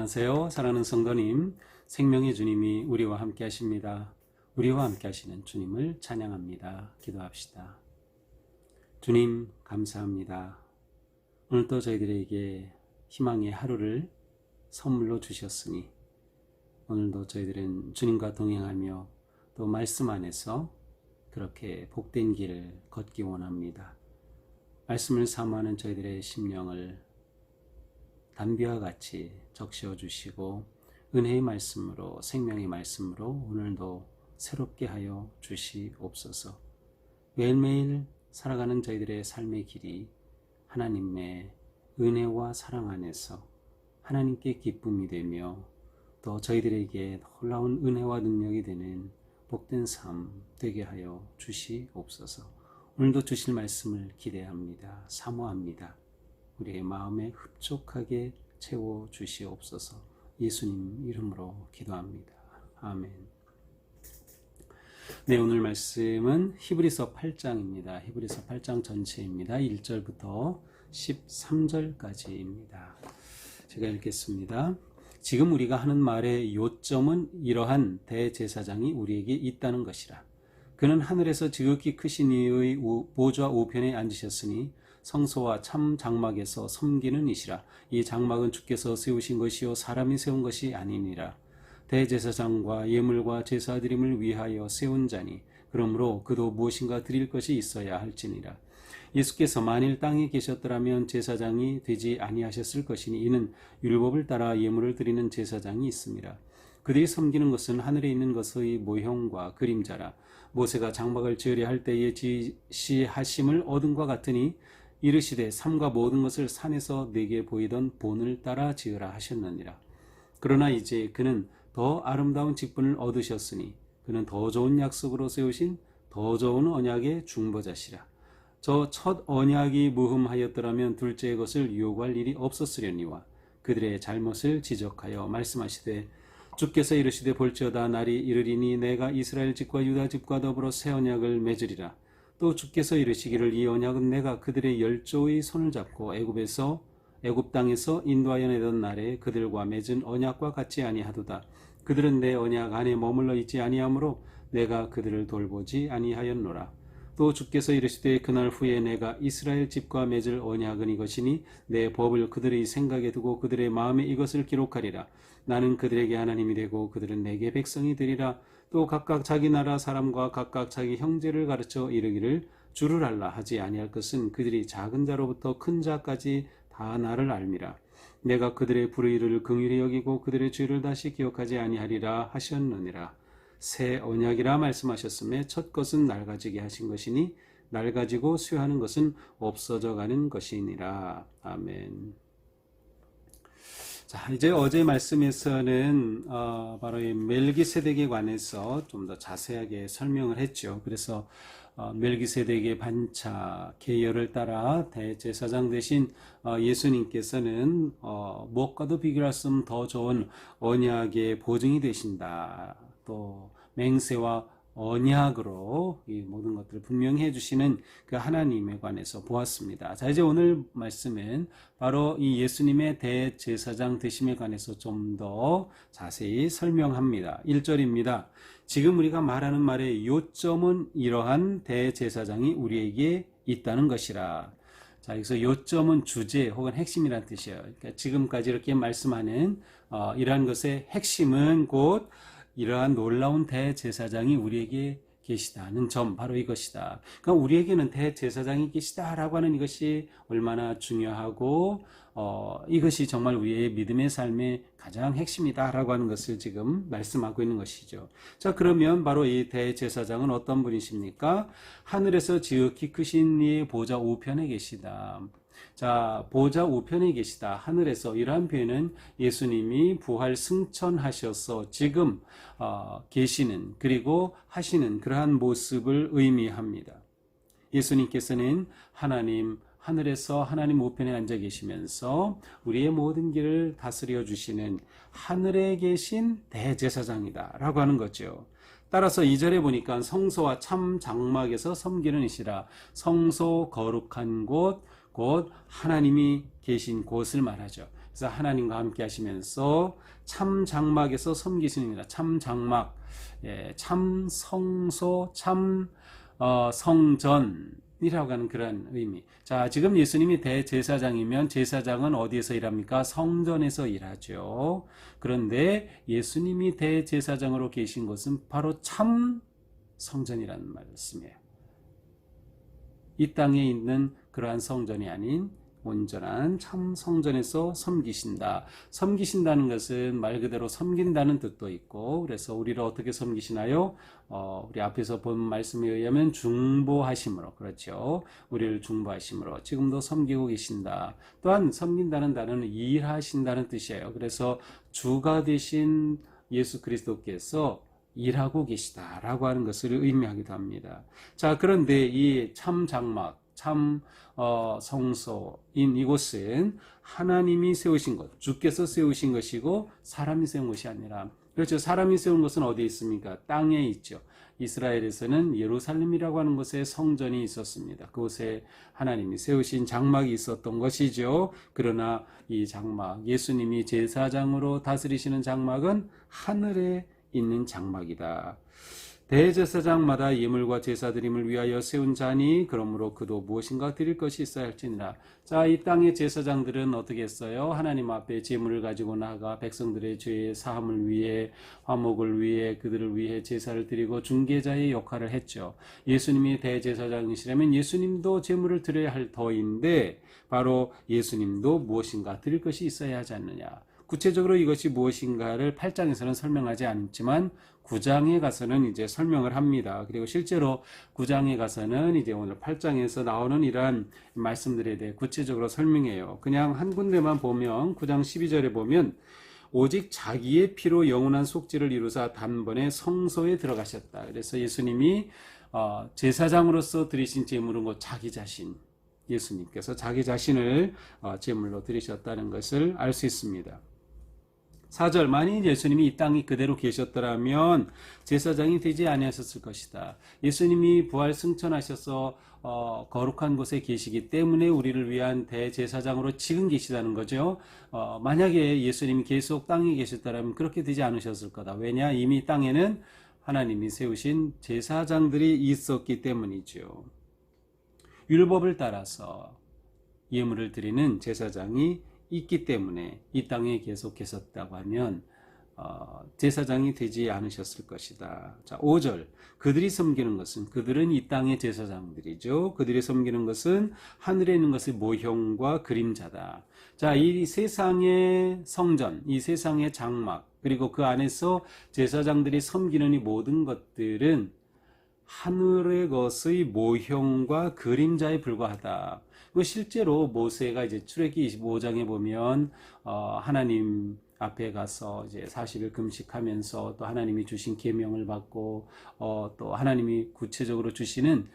안녕하세요. 사랑하는 성도님, 생명의 주님이 우리와 함께 하십니다. 우리와 함께 하시는 주님을 찬양합니다. 기도합시다. 주님, 감사합니다. 오늘도 저희들에게 희망의 하루를 선물로 주셨으니 오늘도 저희들은 주님과 동행하며 또 말씀 안에서 그렇게 복된 길을 걷기 원합니다. 말씀을 사모하는 저희들의 심령을 담비와 같이 적셔 주시고 은혜의 말씀으로, 생명의 말씀으로 오늘도 새롭게 하여 주시옵소서. 매일매일 살아가는 저희들의 삶의 길이 하나님의 은혜와 사랑 안에서 하나님께 기쁨이 되며 또 저희들에게 놀라운 은혜와 능력이 되는 복된 삶 되게 하여 주시옵소서. 오늘도 주실 말씀을 기대합니다. 사모합니다. 우리의 마음에 흡족하게 채워 주시옵소서. 예수님 이름으로 기도합니다. 아멘. 네, 오늘 말씀은 히브리서 8장입니다. 히브리서 8장 전체입니다. 1절부터 13절까지입니다. 제가 읽겠습니다. 지금 우리가 하는 말의 요점은 이러한 대제사장이 우리에게 있다는 것이라. 그는 하늘에서 지극히 크신 이의 보좌 우편에 앉으셨으니 성소와 참 장막에서 섬기는 이시라. 이 장막은 주께서 세우신 것이요 사람이 세운 것이 아니니라. 대제사장과 예물과 제사 드림을 위하여 세운 자니 그러므로 그도 무엇인가 드릴 것이 있어야 할지니라. 예수께서 만일 땅에 계셨더라면 제사장이 되지 아니하셨을 것이니 이는 율법을 따라 예물을 드리는 제사장이 있습니다. 그들이 섬기는 것은 하늘에 있는 것의 모형과 그림자라. 모세가 장막을 지으려 할 때에 지시하심을 얻은 것 같으니 이르시되 삼가 모든 것을 산에서 내게 보이던 본을 따라 지으라 하셨느니라. 그러나 이제 그는 더 아름다운 직분을 얻으셨으니 그는 더 좋은 약속으로 세우신 더 좋은 언약의 중보자시라. 저 첫 언약이 무흠하였더라면 둘째의 것을 요구할 일이 없었으려니와 그들의 잘못을 지적하여 말씀하시되 주께서 이르시되 볼지어다 날이 이르리니 내가 이스라엘 집과 유다 집과 더불어 새 언약을 맺으리라. 또 주께서 이르시기를 이 언약은 내가 그들의 열조의 손을 잡고 애굽 땅에서 인도하여 내던 날에 그들과 맺은 언약과 같지 아니하도다. 그들은 내 언약 안에 머물러 있지 아니하므로 내가 그들을 돌보지 아니하였노라. 또 주께서 이르시되 그날 후에 내가 이스라엘 집과 맺을 언약은 이것이니 내 법을 그들의 생각에 두고 그들의 마음에 이것을 기록하리라. 나는 그들에게 하나님이 되고 그들은 내게 백성이 되리라. 또 각각 자기 나라 사람과 각각 자기 형제를 가르쳐 이르기를 주를 알라 하지 아니할 것은 그들이 작은 자로부터 큰 자까지 다 나를 알미라. 내가 그들의 불의를 긍휼히 여기고 그들의 죄를 다시 기억하지 아니하리라 하셨느니라. 새 언약이라 말씀하셨음에 첫 것은 낡아지게 하신 것이니 낡아지고 쇠하는 것은 없어져 가는 것이니라. 아멘. 자, 이제 어제 말씀에서는 바로 이 멜기세덱에 관해서 좀 더 자세하게 설명을 했죠. 그래서 멜기세덱의 반차 계열을 따라 대제사장 대신 예수님께서는 무엇과도 비교할 수 없는 더 좋은 언약의 보증이 되신다. 또 맹세와 언약으로 이 모든 것들을 분명히 해주시는 그 하나님에 관해서 보았습니다. 자, 이제 오늘 말씀은 바로 이 예수님의 대제사장 되심에 관해서 좀 더 자세히 설명합니다. 1절입니다. 지금 우리가 말하는 말의 요점은 이러한 대제사장이 우리에게 있다는 것이라. 자, 여기서 요점은 주제 혹은 핵심이라는 뜻이에요. 그러니까 지금까지 이렇게 말씀하는 이러한 것의 핵심은 곧 이러한 놀라운 대제사장이 우리에게 계시다는 점, 바로 이것이다. 그러니까 우리에게는 대제사장이 계시다라고 하는 이것이 얼마나 중요하고 이것이 정말 우리의 믿음의 삶의 가장 핵심이다라고 하는 것을 지금 말씀하고 있는 것이죠. 자, 그러면 바로 이 대제사장은 어떤 분이십니까? 하늘에서 지극히 크신 이의 보좌 우편에 계시다. 자, 보좌 우편에 계시다. 하늘에서 이러한 표현은 예수님이 부활 승천하셔서 지금 계시는 그리고 하시는 그러한 모습을 의미합니다. 예수님께서는 하늘에서 하나님 우편에 앉아 계시면서 우리의 모든 길을 다스려 주시는 하늘에 계신 대제사장이다 라고 하는 거죠. 따라서 2절에 보니까 성소와 참 장막에서 섬기는 이시라. 성소 거룩한 곳, 곧 하나님이 계신 곳을 말하죠. 그래서 하나님과 함께 하시면서 참 장막에서 섬기시는이라. 참 장막, 참 성소, 참 성전이라고 하는 그런 의미. 자, 지금 예수님이 대제사장이면 제사장은 어디에서 일합니까? 성전에서 일하죠. 그런데 예수님이 대제사장으로 계신 것은 바로 참 성전이라는 말씀이에요. 이 땅에 있는 그러한 성전이 아닌 온전한 참 성전에서 섬기신다. 섬기신다는 것은 말 그대로 섬긴다는 뜻도 있고, 그래서 우리를 어떻게 섬기시나요? 우리 앞에서 본 말씀에 의하면 중보하심으로, 그렇죠. 우리를 중보하심으로 지금도 섬기고 계신다. 또한 섬긴다는 단어는 일하신다는 뜻이에요. 그래서 주가 되신 예수 그리스도께서 일하고 계시다라고 하는 것을 의미하기도 합니다. 자, 그런데 이 참 장막, 참 성소인 이곳은 하나님이 세우신 것, 주께서 세우신 것이고 사람이 세운 것이 아니라, 그렇죠. 사람이 세운 것은 어디에 있습니까? 땅에 있죠. 이스라엘에서는 예루살렘이라고 하는 곳에 성전이 있었습니다. 그곳에 하나님이 세우신 장막이 있었던 것이죠. 그러나 이 장막, 예수님이 제사장으로 다스리시는 장막은 하늘에 있는 장막이다. 대제사장마다 예물과 제사드림을 위하여 세운 자니 그러므로 그도 무엇인가 드릴 것이 있어야 할지니라. 자, 이 땅의 제사장들은 어떻게 했어요? 하나님 앞에 제물을 가지고 나가 백성들의 죄의 사함을 위해, 화목을 위해, 그들을 위해 제사를 드리고 중개자의 역할을 했죠. 예수님이 대제사장이시라면 예수님도 제물을 드려야 할 터인데 바로 예수님도 무엇인가 드릴 것이 있어야 하지 않느냐. 구체적으로 이것이 무엇인가를 8장에서는 설명하지 않지만 9장에 가서는 이제 설명을 합니다. 그리고 실제로 9장에 가서는 이제 오늘 8장에서 나오는 이러한 말씀들에 대해 구체적으로 설명해요. 그냥 한 군데만 보면 9장 12절에 보면 오직 자기의 피로 영원한 속죄를 이루사 단번에 성소에 들어가셨다. 그래서 예수님이 제사장으로서 드리신 제물은 곧 자기 자신, 예수님께서 자기 자신을 제물로 드리셨다는 것을 알 수 있습니다. 4절, 만일 예수님이 이 땅에 그대로 계셨더라면 제사장이 되지 아니하셨을 것이다. 예수님이 부활 승천하셔서 거룩한 곳에 계시기 때문에 우리를 위한 대제사장으로 지금 계시다는 거죠. 만약에 예수님이 계속 땅에 계셨더라면 그렇게 되지 않으셨을 거다. 왜냐? 이미 땅에는 하나님이 세우신 제사장들이 있었기 때문이죠. 율법을 따라서 예물을 드리는 제사장이 있기 때문에 이 땅에 계속 계셨다고 하면 제사장이 되지 않으셨을 것이다. 자, 5절. 그들이 섬기는 것은, 그들은 이 땅의 제사장들이죠. 그들이 섬기는 것은 하늘에 있는 것의 모형과 그림자다. 자, 이 세상의 성전, 이 세상의 장막, 그리고 그 안에서 제사장들이 섬기는 이 모든 것들은 하늘의 것의 모형과 그림자에 불과하다. 실제로 모세가 이제 출애기 25장에 보면 하나님 앞에 가서 이제 40일 금식하면서 또 하나님이 주신 계명을 받고 또 하나님이 구체적으로 주시는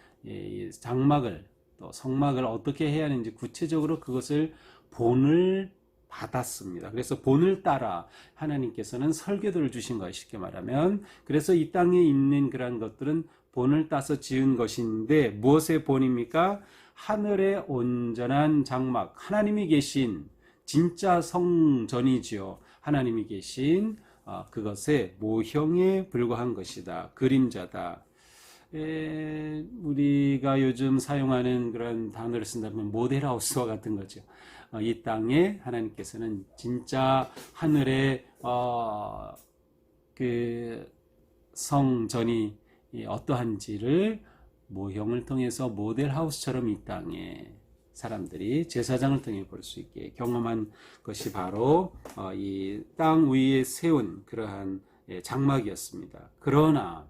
장막을 또 성막을 어떻게 해야 하는지 구체적으로 그것을 본을 받았습니다. 그래서 본을 따라 하나님께서는 설계도를 주신 거예요. 쉽게 말하면. 그래서 이 땅에 있는 그런 것들은 본을 따서 지은 것인데 무엇의 본입니까? 하늘의 온전한 장막, 하나님이 계신 진짜 성전이지요. 하나님이 계신 그것의 모형에 불과한 것이다. 그림자다. 우리가 요즘 사용하는 그런 단어를 쓴다면 모델하우스와 같은 거죠. 이 땅에 하나님께서는 진짜 하늘의 그 성전이 어떠한지를 모형을 통해서 모델하우스처럼 이 땅에 사람들이 제사장을 통해 볼 수 있게 경험한 것이 바로 이 땅 위에 세운 그러한 장막이었습니다. 그러나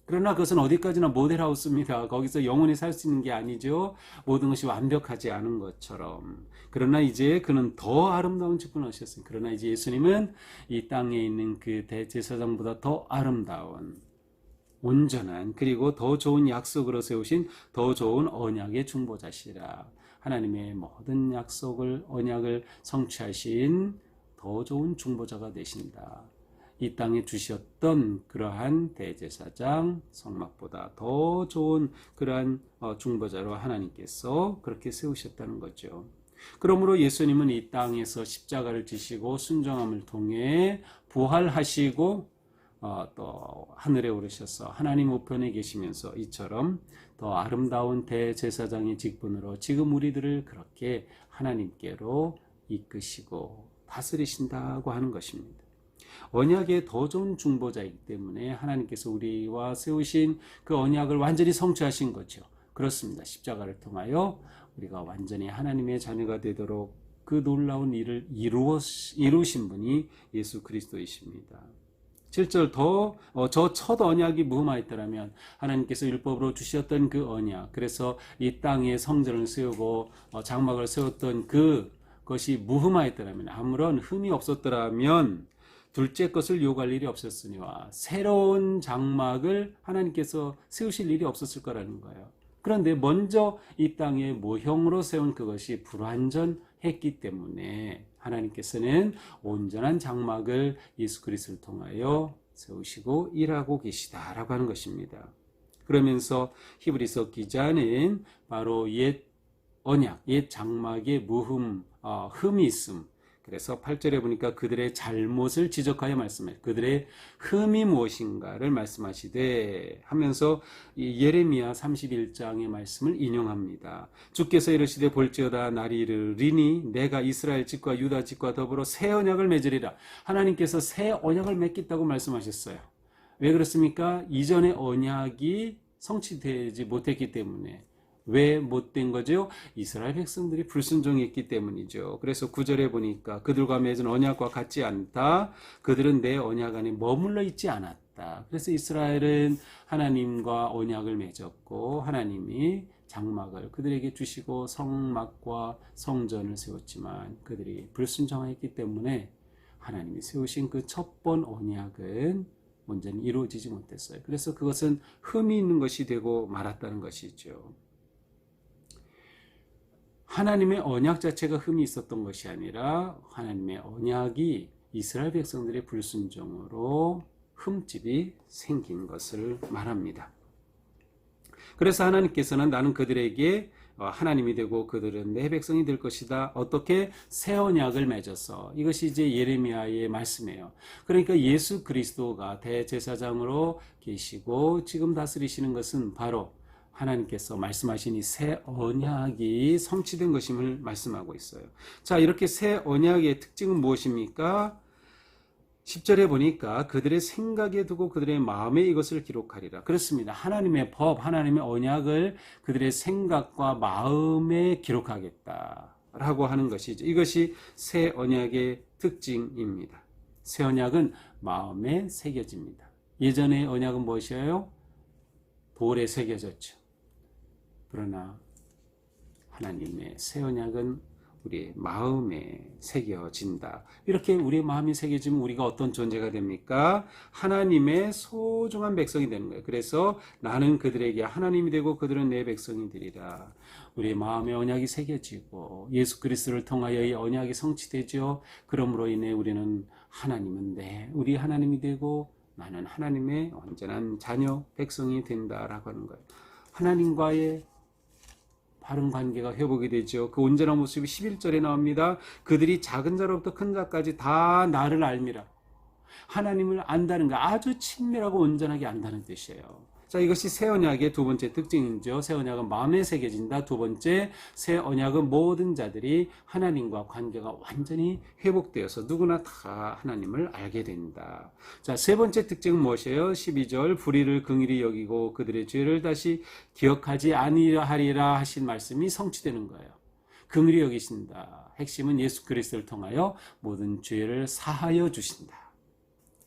그것은 어디까지나 모델하우스입니다. 거기서 영원히 살 수 있는 게 아니죠. 모든 것이 완벽하지 않은 것처럼. 그러나 이제 그는 더 아름다운 직분을 하셨습니다. 그러나 이제 예수님은 이 땅에 있는 그 대제사장보다 더 아름다운, 온전한, 그리고 더 좋은 약속으로 세우신 더 좋은 언약의 중보자시라. 하나님의 모든 약속을, 언약을 성취하신 더 좋은 중보자가 되신다. 이 땅에 주셨던 그러한 대제사장 성막보다 더 좋은 그러한 중보자로 하나님께서 그렇게 세우셨다는 거죠. 그러므로 예수님은 이 땅에서 십자가를 지시고 순종함을 통해 부활하시고 또 하늘에 오르셔서 하나님 우편에 계시면서 이처럼 더 아름다운 대제사장의 직분으로 지금 우리들을 그렇게 하나님께로 이끄시고 다스리신다고 하는 것입니다. 언약의 더 좋은 중보자이기 때문에 하나님께서 우리와 세우신 그 언약을 완전히 성취하신 거죠. 그렇습니다. 십자가를 통하여 우리가 완전히 하나님의 자녀가 되도록 그 놀라운 일을 이루신 분이 예수 그리스도이십니다. 7절 저 첫 언약이 무흠하였더라면 하나님께서 율법으로 주셨던 그 언약, 그래서 이 땅에 성전을 세우고 장막을 세웠던 그것이 무흠하였더라면, 아무런 흠이 없었더라면 둘째 것을 요구할 일이 없었으니와 새로운 장막을 하나님께서 세우실 일이 없었을 거라는 거예요. 그런데 먼저 이 땅에 모형으로 세운 그것이 불완전했기 때문에 하나님께서는 온전한 장막을 예수 그리스도를 통하여 세우시고 일하고 계시다라고 하는 것입니다. 그러면서 히브리서 기자는 바로 옛 언약, 옛 장막의 흠이 있음, 그래서 8절에 보니까 그들의 잘못을 지적하여 말씀해 그들의 흠이 무엇인가를 말씀하시되 하면서 예레미야 31장의 말씀을 인용합니다. 주께서 이르시되 볼지어다 날이 이르리니 내가 이스라엘 집과 유다 집과 더불어 새 언약을 맺으리라. 하나님께서 새 언약을 맺겠다고 말씀하셨어요. 왜 그렇습니까? 이전의 언약이 성취되지 못했기 때문에. 왜 못된 거죠? 이스라엘 백성들이 불순종했기 때문이죠. 그래서 9절에 보니까 그들과 맺은 언약과 같지 않다. 그들은 내 언약 안에 머물러 있지 않았다. 그래서 이스라엘은 하나님과 언약을 맺었고 하나님이 장막을 그들에게 주시고 성막과 성전을 세웠지만 그들이 불순종했기 때문에 하나님이 세우신 그 첫 번 언약은 온전히 이루어지지 못했어요. 그래서 그것은 흠이 있는 것이 되고 말았다는 것이죠. 하나님의 언약 자체가 흠이 있었던 것이 아니라 하나님의 언약이 이스라엘 백성들의 불순종으로 흠집이 생긴 것을 말합니다. 그래서 하나님께서는 나는 그들에게 하나님이 되고 그들은 내 백성이 될 것이다. 어떻게? 새 언약을 맺어서. 이것이 이제 예레미야의 말씀이에요. 그러니까 예수 그리스도가 대제사장으로 계시고 지금 다스리시는 것은 바로 하나님께서 말씀하신 이 새 언약이 성취된 것임을 말씀하고 있어요. 자, 이렇게 새 언약의 특징은 무엇입니까? 10절에 보니까 그들의 생각에 두고 그들의 마음에 이것을 기록하리라. 그렇습니다. 하나님의 법, 하나님의 언약을 그들의 생각과 마음에 기록하겠다라고 하는 것이죠. 이것이 새 언약의 특징입니다. 새 언약은 마음에 새겨집니다. 예전의 언약은 무엇이에요? 돌에 새겨졌죠. 그러나 하나님의 새 언약은 우리의 마음에 새겨진다. 이렇게 우리의 마음이 새겨지면 우리가 어떤 존재가 됩니까? 하나님의 소중한 백성이 되는 거예요. 그래서 나는 그들에게 하나님이 되고 그들은 내 백성이 되리라. 우리의 마음에 언약이 새겨지고 예수 그리스도를 통하여 이 언약이 성취되죠. 그러므로 인해 우리는 하나님은 우리 하나님이 되고 나는 하나님의 온전한 자녀 백성이 된다라고 하는 거예요. 하나님과의 바른 관계가 회복이 되죠. 그 온전한 모습이 11절에 나옵니다. 그들이 작은 자로부터 큰 자까지 다 나를 알미라. 하나님을 안다는 거 아주 친밀하고 온전하게 안다는 뜻이에요. 자, 이것이 새 언약의 두 번째 특징이죠. 새 언약은 마음에 새겨진다. 두 번째, 새 언약은 모든 자들이 하나님과 관계가 완전히 회복되어서 누구나 다 하나님을 알게 된다. 자, 세 번째 특징은 무엇이에요? 12절, 불의를 긍휼히 여기고 그들의 죄를 다시 기억하지 아니하리라 하신 말씀이 성취되는 거예요. 긍휼히 여기신다. 핵심은 예수 그리스도를 통하여 모든 죄를 사하여 주신다.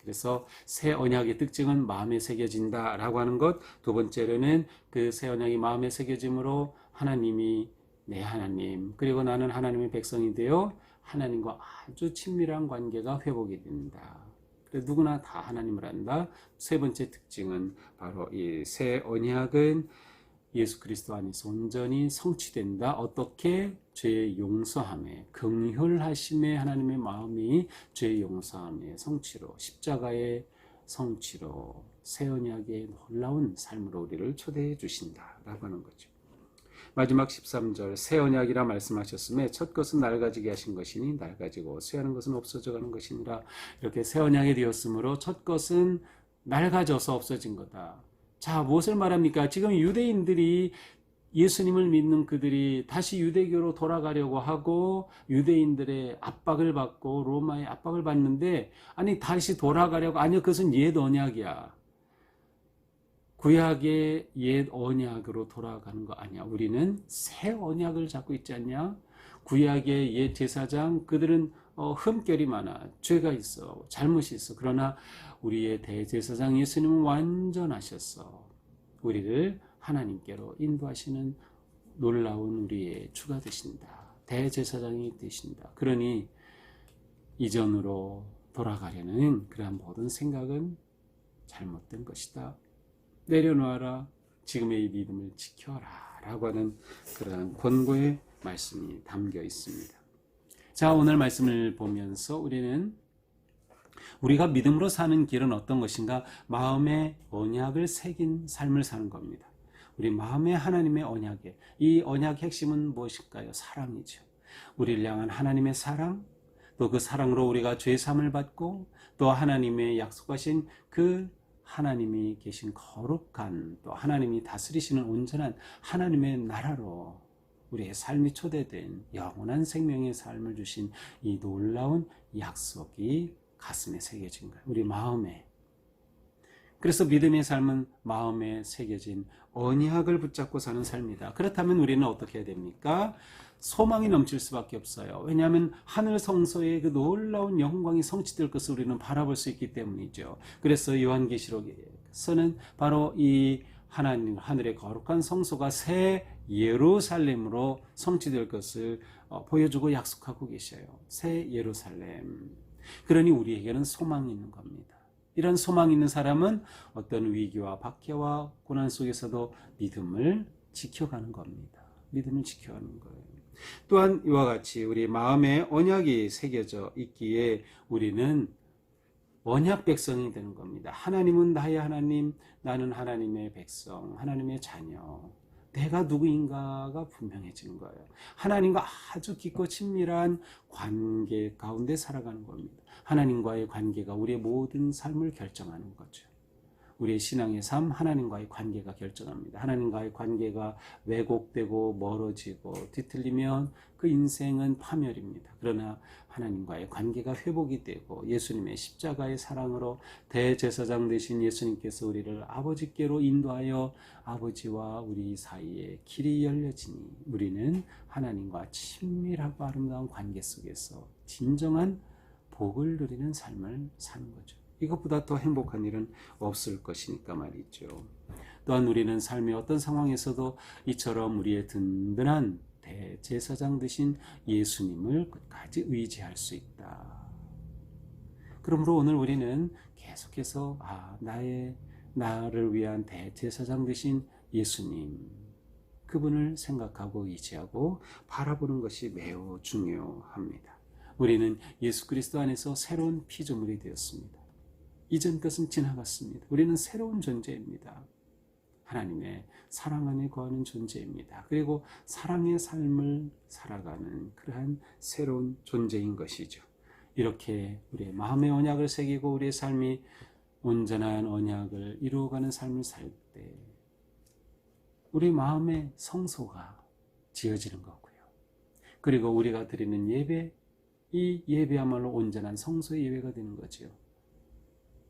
그래서 새 언약의 특징은 마음에 새겨진다라고 하는 것. 두 번째로는 그 새 언약이 마음에 새겨짐으로 하나님이 내 하나님, 그리고 나는 하나님의 백성이 되어 하나님과 아주 친밀한 관계가 회복이 된다. 그래서 누구나 다 하나님을 안다. 세 번째 특징은 바로 이 새 언약은 예수 그리스도 안에서 온전히 성취된다. 어떻게? 죄의 용서함에, 긍휼하심에 하나님의 마음이 죄의 용서함의 성취로, 십자가의 성취로 새 언약의 놀라운 삶으로 우리를 초대해 주신다라고 하는 거죠. 마지막 13절 새 언약이라 말씀하셨음에 첫 것은 낡아지게 하신 것이니 낡아지고 쇠하는 것은 없어져 가는 것이니라. 이렇게 새 언약이 되었으므로 첫 것은 낡아져서 없어진 거다. 자, 무엇을 말합니까? 지금 유대인들이 예수님을 믿는 그들이 다시 유대교로 돌아가려고 하고 유대인들의 압박을 받고 로마의 압박을 받는데, 아니 다시 돌아가려고, 아니요 그것은 옛 언약이야. 구약의 옛 언약으로 돌아가는 거 아니야. 우리는 새 언약을 잡고 있지 않냐? 구약의 옛 제사장, 그들은 흠결이 많아, 죄가 있어, 잘못이 있어. 그러나 우리의 대제사장 예수님은 완전하셨어. 우리를 하나님께로 인도하시는 놀라운 우리의 주가 되신다. 대제사장이 되신다. 그러니 이전으로 돌아가려는 그러한 모든 생각은 잘못된 것이다. 내려놓아라. 지금의 이 믿음을 지켜라. 라고 하는 그러한 권고의 말씀이 담겨 있습니다. 자, 오늘 말씀을 보면서 우리는 우리가 믿음으로 사는 길은 어떤 것인가? 마음의 언약을 새긴 삶을 사는 겁니다. 우리 마음에 하나님의 언약에, 이 언약의 핵심은 무엇일까요? 사랑이죠. 우리를 향한 하나님의 사랑, 또 그 사랑으로 우리가 죄사함을 받고, 또 하나님의 약속하신 그 하나님이 계신 거룩한, 또 하나님이 다스리시는 온전한 하나님의 나라로 우리의 삶이 초대된 영원한 생명의 삶을 주신 이 놀라운 약속이 가슴에 새겨진 거예요. 우리 마음에. 그래서 믿음의 삶은 마음에 새겨진 언약을 붙잡고 사는 삶이다. 그렇다면 우리는 어떻게 해야 됩니까? 소망이 넘칠 수밖에 없어요. 왜냐하면 하늘 성소의 그 놀라운 영광이 성취될 것을 우리는 바라볼 수 있기 때문이죠. 그래서 요한계시록에서는 바로 이 하나님, 하늘의 거룩한 성소가 새 예루살렘으로 성취될 것을 보여주고 약속하고 계셔요. 새 예루살렘. 그러니 우리에게는 소망이 있는 겁니다. 이런 소망 있는 사람은 어떤 위기와 박해와 고난 속에서도 믿음을 지켜가는 겁니다. 믿음을 지켜가는 거예요. 또한 이와 같이 우리 마음에 언약이 새겨져 있기에 우리는 언약 백성이 되는 겁니다. 하나님은 나의 하나님, 나는 하나님의 백성, 하나님의 자녀. 내가 누구인가가 분명해지는 거예요. 하나님과 아주 깊고 친밀한 관계 가운데 살아가는 겁니다. 하나님과의 관계가 우리의 모든 삶을 결정하는 거죠. 우리의 신앙의 삶, 하나님과의 관계가 결정합니다. 하나님과의 관계가 왜곡되고 멀어지고 뒤틀리면 그 인생은 파멸입니다. 그러나 하나님과의 관계가 회복이 되고 예수님의 십자가의 사랑으로 대제사장 되신 예수님께서 우리를 아버지께로 인도하여 아버지와 우리 사이에 길이 열려지니 우리는 하나님과 친밀하고 아름다운 관계 속에서 진정한 복을 누리는 삶을 사는 거죠. 이것보다 더 행복한 일은 없을 것이니까 말이죠. 또한 우리는 삶의 어떤 상황에서도 이처럼 우리의 든든한 대제사장 되신 예수님을 끝까지 의지할 수 있다. 그러므로 오늘 우리는 계속해서 나를 위한 대제사장 되신 예수님, 그분을 생각하고 의지하고 바라보는 것이 매우 중요합니다. 우리는 예수 그리스도 안에서 새로운 피조물이 되었습니다. 이전 것은 지나갔습니다. 우리는 새로운 존재입니다. 하나님의 사랑 안에 거하는 존재입니다. 그리고 사랑의 삶을 살아가는 그러한 새로운 존재인 것이죠. 이렇게 우리의 마음의 언약을 새기고 우리의 삶이 온전한 언약을 이루어가는 삶을 살 때 우리 마음의 성소가 지어지는 거고요. 그리고 우리가 드리는 예배, 이 예배야말로 온전한 성소의 예배가 되는 거죠.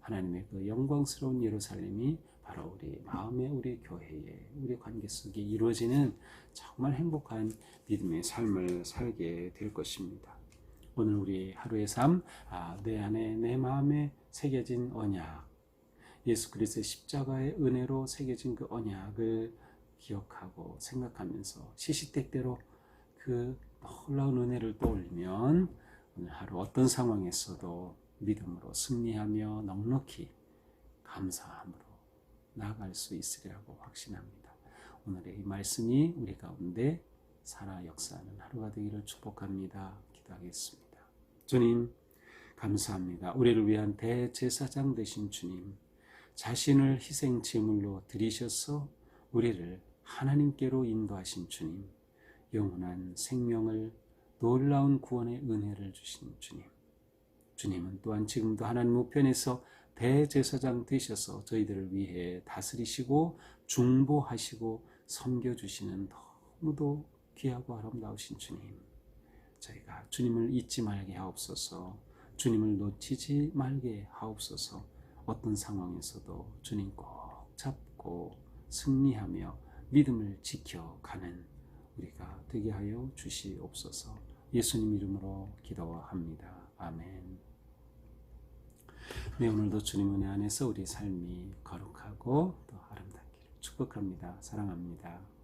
하나님의 그 영광스러운 예루살렘이 바로 우리 마음에, 우리 교회에, 우리 관계 속에 이루어지는 정말 행복한 믿음의 삶을 살게 될 것입니다. 오늘 우리 하루의 삶, 내 안에, 내 마음에 새겨진 언약, 예수 그리스도의 십자가의 은혜로 새겨진 그 언약을 기억하고 생각하면서 시시때때로 그 놀라운 은혜를 떠올리면 오늘 하루 어떤 상황에서도 믿음으로 승리하며 넉넉히 감사함으로 나아갈 수 있으리라고 확신합니다. 오늘의 이 말씀이 우리 가운데 살아 역사하는 하루가 되기를 축복합니다. 기도하겠습니다. 주님, 감사합니다. 우리를 위한 대제사장 되신 주님, 자신을 희생 제물로 드리셔서 우리를 하나님께로 인도하신 주님, 영원한 생명을 놀라운 구원의 은혜를 주신 주님, 주님은 또한 지금도 하나님 우편에서 대제사장 되셔서 저희들을 위해 다스리시고 중보하시고 섬겨주시는 너무도 귀하고 아름다우신 주님, 저희가 주님을 잊지 말게 하옵소서. 주님을 놓치지 말게 하옵소서. 어떤 상황에서도 주님 꼭 잡고 승리하며 믿음을 지켜가는 우리가 되게 하여 주시옵소서. 예수님 이름으로 기도합니다. 아멘. 네, 오늘도 주님 은혜 안에서 우리 삶이 거룩하고 또 아름답기를 축복합니다. 사랑합니다.